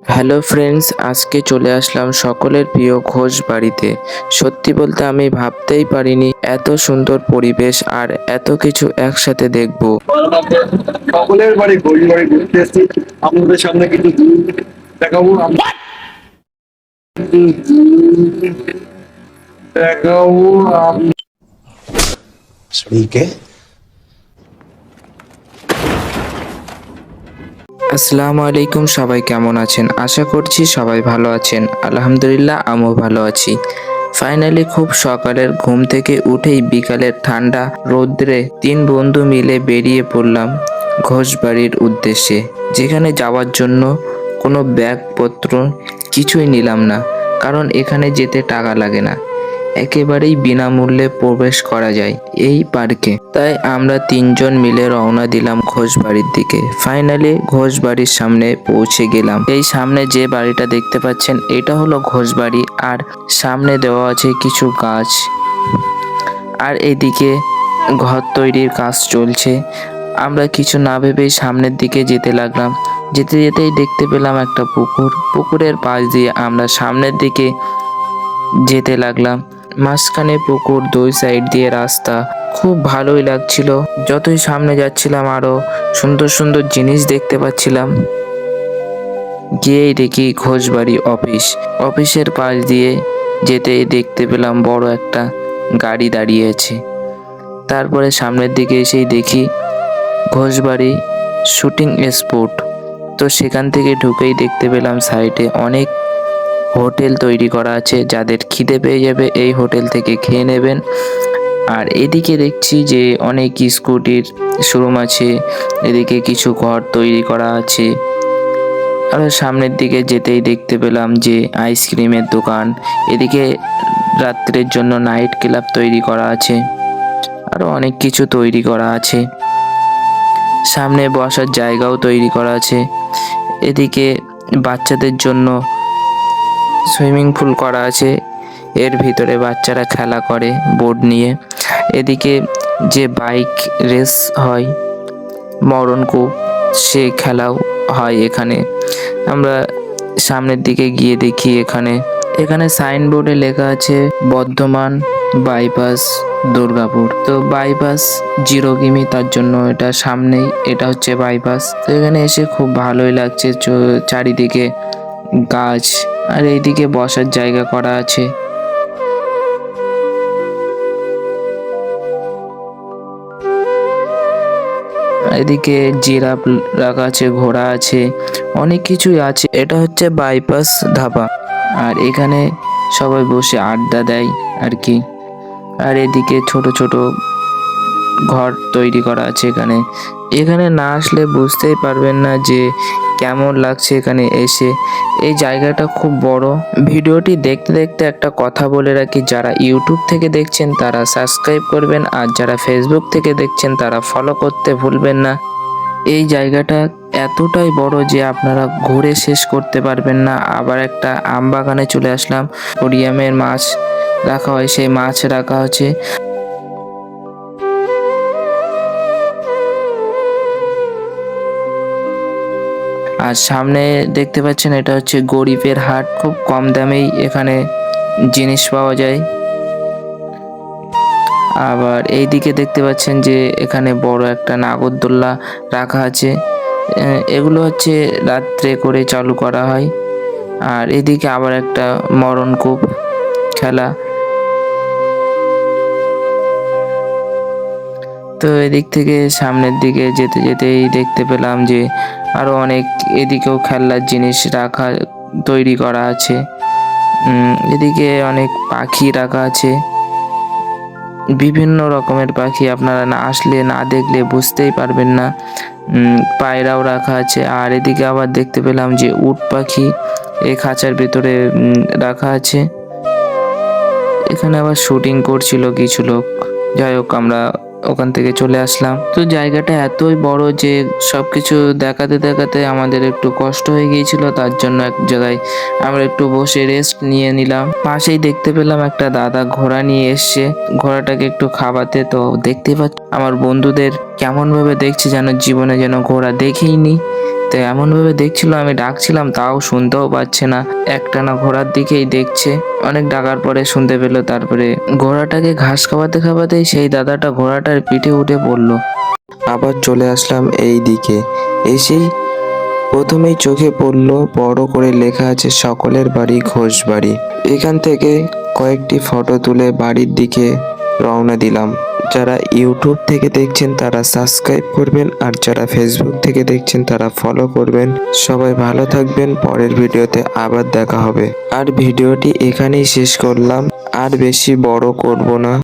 Hello friends, আজকে চলে আসলাম সকলের প্রিয় ঘোষ বাড়িতে। সত্যি বলতে আমি ভাবতেই পারিনি এত সুন্দর পরিবেশ আর এত কিছু একসাথে দেখব। সকলের বাড়ি ঘড়ি বাড়ি ঘুরতে এসেছি। আপনাদের সামনে কিছু দেখাবো দেখাবো ठीक है। আসসালামু আলাইকুম, সবাই কেমন আছেন? আশা করছি সবাই ভালো আছেন। আলহামদুলিল্লাহ, আমিও ভালো আছি। ফাইনালি খুব সকালের ঘুম থেকে উঠেই বিকালের ঠান্ডা রৌদ্রে তিন বন্ধু মিলে বেরিয়ে পড়লাম ঘোষবাড়ির উদ্দেশ্যে, যেখানে যাওয়ার জন্য কোনো ব্যাগপত্র কিছুই নিলাম না, কারণ এখানে যেতে টাকা লাগে না, একেবারেই বিনামূল্যে প্রবেশ করা যায় এই পার্কে। তাই আমরা তিনজন মিলে রওনা দিলাম ঘোষবাড়ির দিকে। ফাইনালি ঘোষবাড়ির সামনে পৌঁছে গেলাম। এই সামনে যে বাড়িটা দেখতে পাচ্ছেন, এটা হলো ঘোষবাড়ি। আর সামনে দেওয়া আছে কিছু গাছ, আর এদিকে ঘর তৈরির কাজ চলছে। আমরা কিছু না ভেবেই সামনের দিকে যেতে লাগলাম। যেতে যেতেই দেখতে পেলাম একটা পুকুর। পুকুরের পাশ দিয়ে আমরা সামনের দিকে যেতে লাগলাম। মাঝখানে পুকুর, দুই সাইড দিয়ে রাস্তা, খুব ভালোই লাগছিল। যতই সামনে যাচ্ছিলাম আরো সুন্দর সুন্দর জিনিস দেখতে পাচ্ছিলাম। গিয়েই দেখি ঘোষবাড়ি অফিস। অফিসের পাশ দিয়ে যেতেই দেখতে পেলাম বড় একটা গাড়ি দাঁড়িয়ে আছে। তারপরে সামনের দিকে এসেই দেখি ঘোষবাড়ি শুটিং স্পট। তো সেখান থেকে ঢুকেই দেখতে পেলাম সাইডে অনেক হোটেল তৈরি করা আছে। যাদের খিদে পেয়ে যাবে এই হোটেল থেকে খেয়ে নেবেন। আর এদিকে দেখছি যে অনেক স্কুটির শোরুম আছে, এদিকে কিছু ঘর তৈরি করা আছে। আর সামনের দিকে যেতেই দেখতে পেলাম যে আইসক্রিমের দোকান। এদিকে রাত্রের জন্য নাইট ক্লাব তৈরি করা আছে, আরো অনেক কিছু তৈরি করা আছে। সামনে বসার জায়গাও তৈরি করা আছে। এদিকে বাচ্চাদের জন্য সুইমিং পুল করা আছে, এর ভিতরে বাচ্চারা খেলা করে বোর্ড নিয়ে। এদিকে যে বাইক রেস হয়, মরণ কূপ, সে খেলাও হয় এখানে। আমরা সামনের দিকে গিয়ে দেখি এখানে সাইনবোর্ডে লেখা আছে বর্ধমান বাইপাস দুর্গাপুর। তো বাইপাস 0 কিমি, তার জন্য এটা সামনেই, এটা হচ্ছে বাইপাস। তো এখানে এসে খুব ভালোই লাগছে, চারিদিকে গাছ, আর এইদিকে বসার জায়গা করা আছে। এদিকে জিরাফ রাখা আছে, ঘোড়া আছে, অনেক কিছুই আছে। এটা হচ্ছে বাইপাস ধাবা, আর এখানে সবাই বসে আড্ডা দেয় আর কি। আর এদিকে ছোট ছোট ঘর তৈরি করা আছে এখানে। এখানে না আসলে বুঝতেই পারবেন না যে কেমন লাগছে এখানে এসে। এই জায়গাটা খুব বড়। ভিডিওটি দেখতে দেখতে একটা কথা বলে রাখি, যারা ইউটিউব থেকে দেখছেন তারা সাবস্ক্রাইব করবেন, আর যারা ফেসবুক থেকে দেখছেন তারা ফলো করতে ভুলবেন না। এই জায়গাটা এতটাই বড় যে আপনারা ঘুরে শেষ করতে পারবেন না। আবার একটা আম বাগানে চলে আসলাম। কোরিয়ামের মাছ রাখা হয়, সেই মাছ রাখা হচ্ছে। আর সামনে দেখতে পাচ্ছেন এটা হচ্ছে গরিবের হাট। খুব কম দামেই এখানে জিনিস পাওয়া যায়। আবার এই দিকে দেখতে পাচ্ছেন যে এখানে বড় একটা নাগরদোল্লা রাখা আছে। এগুলো হচ্ছে রাত্রে করে চালু করা হয়। আর এদিকে আবার একটা মরণকূপ খেলা। তো এদিক থেকে সামনের দিকে যেতে যেতেই দেখতে পেলাম যে আরো অনেক এদিকেও খেলনার জিনিস রাখা, তৈরি করা আছে। এদিকে অনেক পাখি রাখা আছে, বিভিন্ন রকমের পাখি। আপনারা না আসলে, না দেখলে বুঝতেই পারবেন না। পায়রাও রাখা আছে। আর এদিকে আবার দেখতে পেলাম যে উট পাখি এই খাঁচার ভিতরে রাখা আছে। এখানে আবার শুটিং করছিল কিছু লোক। যাই হোক, আমরা ওখান থেকে চলে আসলাম। তো জায়গাটা এতই বড় যে সবকিছু দেখাতে দেখাতে আমাদের একটু কষ্ট হয়ে গিয়েছিল, তার জন্য এক জায়গায় আমরা একটু বসে রেস্ট নিয়ে নিলাম। পাশেই দেখতে পেলাম একটা দাদা ঘোড়া নিয়ে এসছে, ঘোড়াটাকে একটু খাওয়াতে। তো দেখতে পাচ্ছি আমার বন্ধুদের কেমন ভাবে দেখছে, যেন জীবনে যেন ঘোড়া দেখেইনি। তো এমনভাবে দেখছিল, আমি ডাকছিলাম তাও শুনতেও পাচ্ছে না, একটানা ঘোড়ার দিকেই দেখছে। অনেক ডাকার পরে শুনতে পেলো, তারপরে ঘোড়াটাকে ঘাস খাওয়াতে খাওয়াতেই সেই দাদাটা ঘোড়াটার পিঠে উঠে পড়লো। আবার চলে আসলাম এই দিকে। এসেই প্রথমেই চোখে পড়লো বড় করে লেখা আছে সকলের বাড়ি ঘোষবাড়ি। এখান থেকে কয়েকটি ফটো তুলে বাড়ির দিকে রওনা দিলাম। যারা ইউটিউব থেকে দেখছেন তারা সাবস্ক্রাইব করবেন, আর যারা ফেসবুক থেকে দেখছেন তারা ফলো করবেন। সবাই ভালো থাকবেন, পরের ভিডিওতে আবার দেখা হবে। আর ভিডিওটি এখানেই শেষ করলাম, আর বেশি বড় করব না।